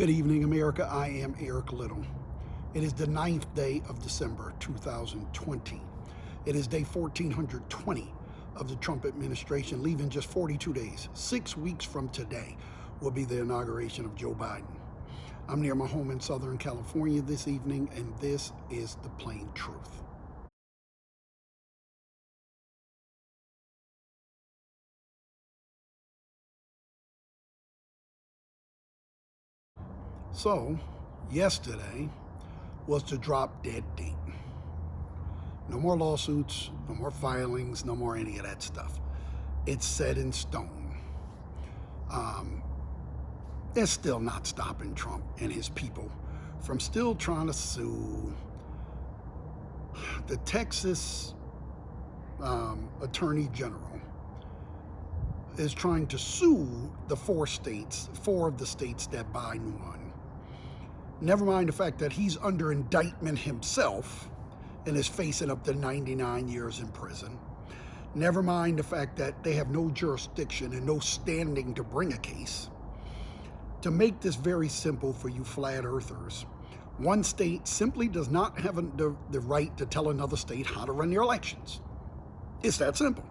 Good evening, America. I am Eric Little. It is the 9th day of December 2020. It is day 1420 of the Trump administration, leaving just 42 days. 6 weeks from today will be the inauguration of Joe Biden. I'm near my home in Southern California this evening, and this is the plain truth. So, yesterday was the drop dead date. No more lawsuits, no more filings, no more any of that stuff. It's set in stone. They're still not stopping Trump and his people from still trying to sue. The Texas Attorney General is trying to sue the four of the states that Biden won. Never mind the fact that he's under indictment himself and is facing up to 99 years in prison. Never mind the fact that they have no jurisdiction and no standing to bring a case. To make this very simple for you flat earthers, one state simply does not have the right to tell another state how to run their elections. It's that simple.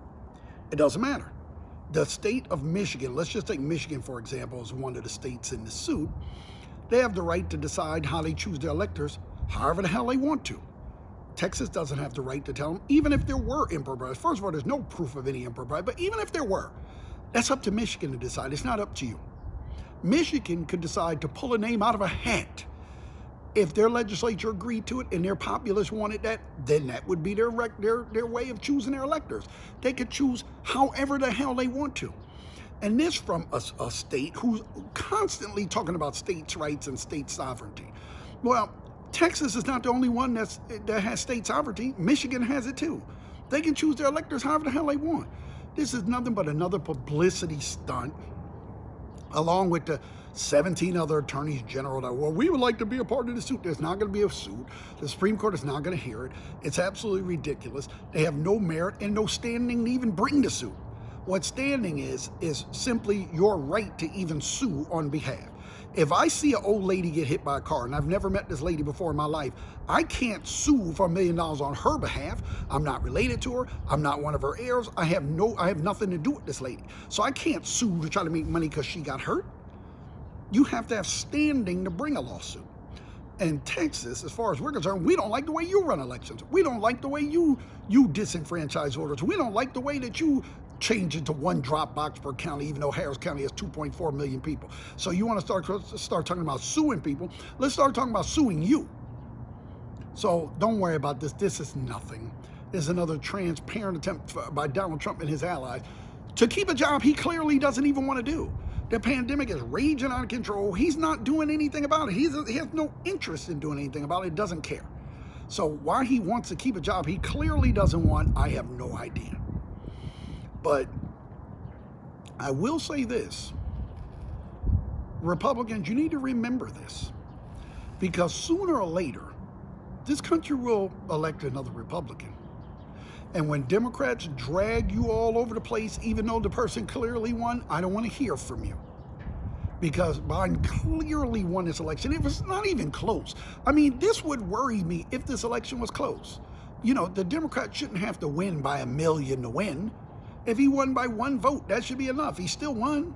It doesn't matter. The state of Michigan, let's just take Michigan for example as one of the states in the suit, they have the right to decide how they choose their electors however the hell they want to. Texas doesn't have the right to tell them, even if there were impropriety. First of all, there's no proof of any impropriety, but even if there were, that's up to Michigan to decide. It's not up to you. Michigan could decide to pull a name out of a hat. If their legislature agreed to it and their populace wanted that, then that would be their way of choosing their electors. They could choose however the hell they want to. And this from a state who's constantly talking about states' rights and state sovereignty. Well, Texas is not the only one that has state sovereignty. Michigan has it too. They can choose their electors however the hell they want. This is nothing but another publicity stunt, along with the 17 other attorneys general that, well, we would like to be a part of the suit. There's not going to be a suit. The Supreme Court is not going to hear it. It's absolutely ridiculous. They have no merit and no standing to even bring the suit. What standing is simply your right to even sue on behalf. If I see an old lady get hit by a car, and I've never met this lady before in my life, I can't sue for $1 million on her behalf. I'm not related to her. I'm not one of her heirs. I have nothing to do with this lady. So I can't sue to try to make money because she got hurt. You have to have standing to bring a lawsuit. And Texas, as far as we're concerned, we don't like the way you run elections. We don't like the way you disenfranchise voters. We don't like the way that you change it to one drop box per county, even though Harris County has 2.4 million people. So you want to start talking about suing people? Let's start talking about suing you. So don't worry about this. This is nothing. This is another transparent attempt by Donald Trump and his allies to keep a job he clearly doesn't even want to do. The pandemic is raging out of control. He's not doing anything about it. He has no interest in doing anything about it. Doesn't care. So why he wants to keep a job he clearly doesn't want, I have no idea. But I will say this, Republicans, you need to remember this, because sooner or later, this country will elect another Republican. And when Democrats drag you all over the place, even though the person clearly won, I don't want to hear from you. Because Biden clearly won this election. It was not even close. I mean, this would worry me if this election was close. You know, the Democrats shouldn't have to win by 1 million to win. If he won by 1 vote, that should be enough. He still won.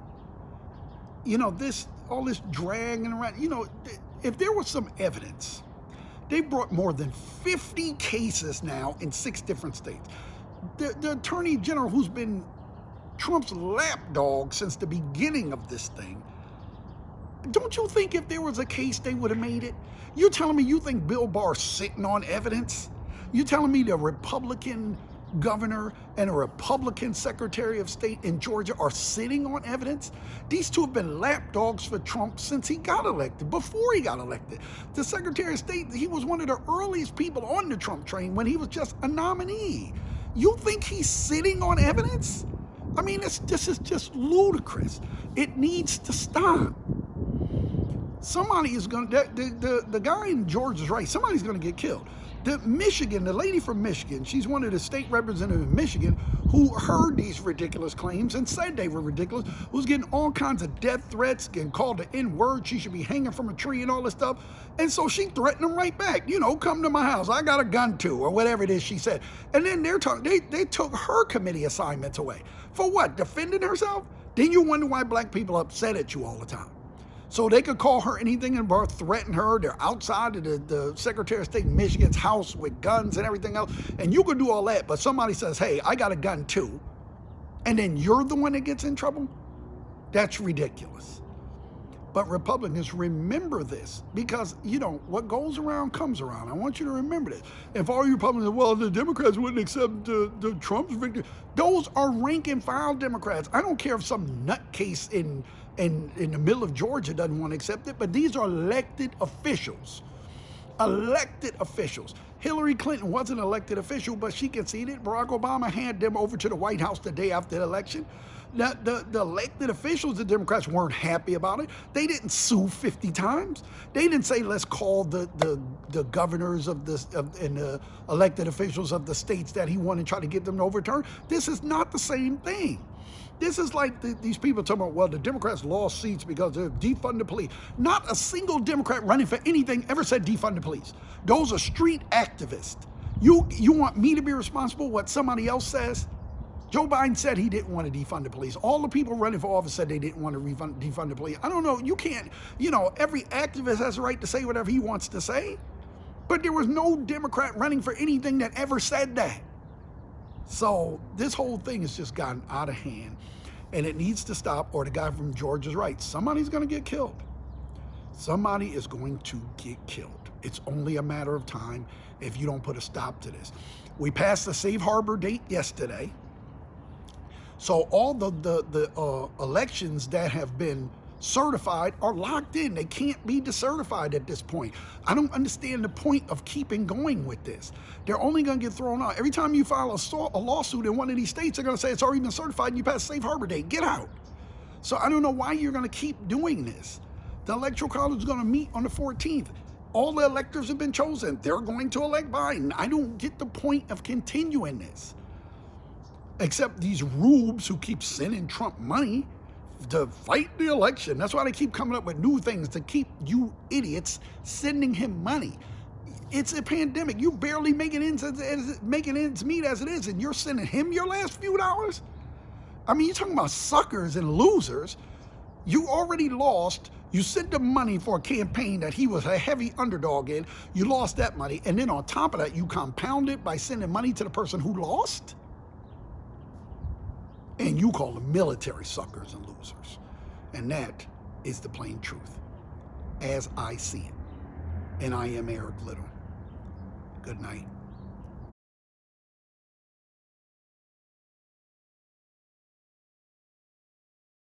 You know, all this dragging around, you know, if there was some evidence, they brought more than 50 cases now in 6 different states. The Attorney General, who's been Trump's lapdog since the beginning of this thing, don't you think if there was a case, they would have made it? You're telling me you think Bill Barr's sitting on evidence? You're telling me the Republican governor and a Republican Secretary of State in Georgia are sitting on evidence? These two have been lapdogs for Trump since he got elected, before he got elected. The Secretary of State, he was one of the earliest people on the Trump train when he was just a nominee. You think he's sitting on evidence? I mean, this is just ludicrous. It needs to stop. Somebody is going to, the guy in Georgia is right, somebody's going to get killed. The lady from Michigan, she's one of the state representatives in Michigan who heard these ridiculous claims and said they were ridiculous, was getting all kinds of death threats, getting called the N-word, she should be hanging from a tree and all this stuff. And so she threatened them right back. You know, come to my house, I got a gun too, or whatever it is she said. And then they took her committee assignments away. For what? Defending herself? Then you wonder why black people are upset at you all the time. So they could call her anything and threaten her. They're outside of the Secretary of State Michigan's house with guns and everything else. And you could do all that, but somebody says, hey, I got a gun too. And then you're the one that gets in trouble? That's ridiculous. But Republicans, remember this, because, you know, what goes around comes around. I want you to remember this. If all you Republicans, well, the Democrats wouldn't accept the Trump's victory. Those are rank and file Democrats. I don't care if some nutcase in the middle of Georgia doesn't want to accept it, but these are elected officials. Elected officials. Hillary Clinton was an elected official, but she conceded. Barack Obama handed them over to the White House the day after the election. The elected officials, the Democrats, weren't happy about it. They didn't sue 50 times. They didn't say, let's call the governors and the elected officials of the states that he won and try to get them to overturn. This is not the same thing. This is like these people talking about, well, the Democrats lost seats because they're defund the police. Not a single Democrat running for anything ever said defund the police. Those are street activists. You want me to be responsible for what somebody else says? Joe Biden said he didn't want to defund the police. All the people running for office said they didn't want to defund the police. I don't know. You can't, you know, every activist has a right to say whatever he wants to say. But there was no Democrat running for anything that ever said that. So this whole thing has just gotten out of hand, and it needs to stop, or the guy from Georgia's right. Somebody's going to get killed. Somebody is going to get killed. It's only a matter of time if you don't put a stop to this. We passed the safe harbor date yesterday. So all the elections that have been certified are locked in. They can't be decertified at this point. I don't understand the point of keeping going with this. They're only going to get thrown out. Every time you file a lawsuit in one of these states, they're going to say it's already been certified and you passed safe harbor date. Get out. So I don't know why you're going to keep doing this. The Electoral College is going to meet on the 14th. All the electors have been chosen. They're going to elect Biden. I don't get the point of continuing this. Except these rubes who keep sending Trump money to fight the election. That's why they keep coming up with new things to keep you idiots sending him money. It's a pandemic. You barely making ends meet as it is, and you're sending him your last few dollars? I mean, you're talking about suckers and losers. You already lost. You sent him money for a campaign that he was a heavy underdog in. You lost that money. And then on top of that, you compound it by sending money to the person who lost? And you call them military suckers and losers. And that is the plain truth, as I see it. And I am Eric Little. Good night.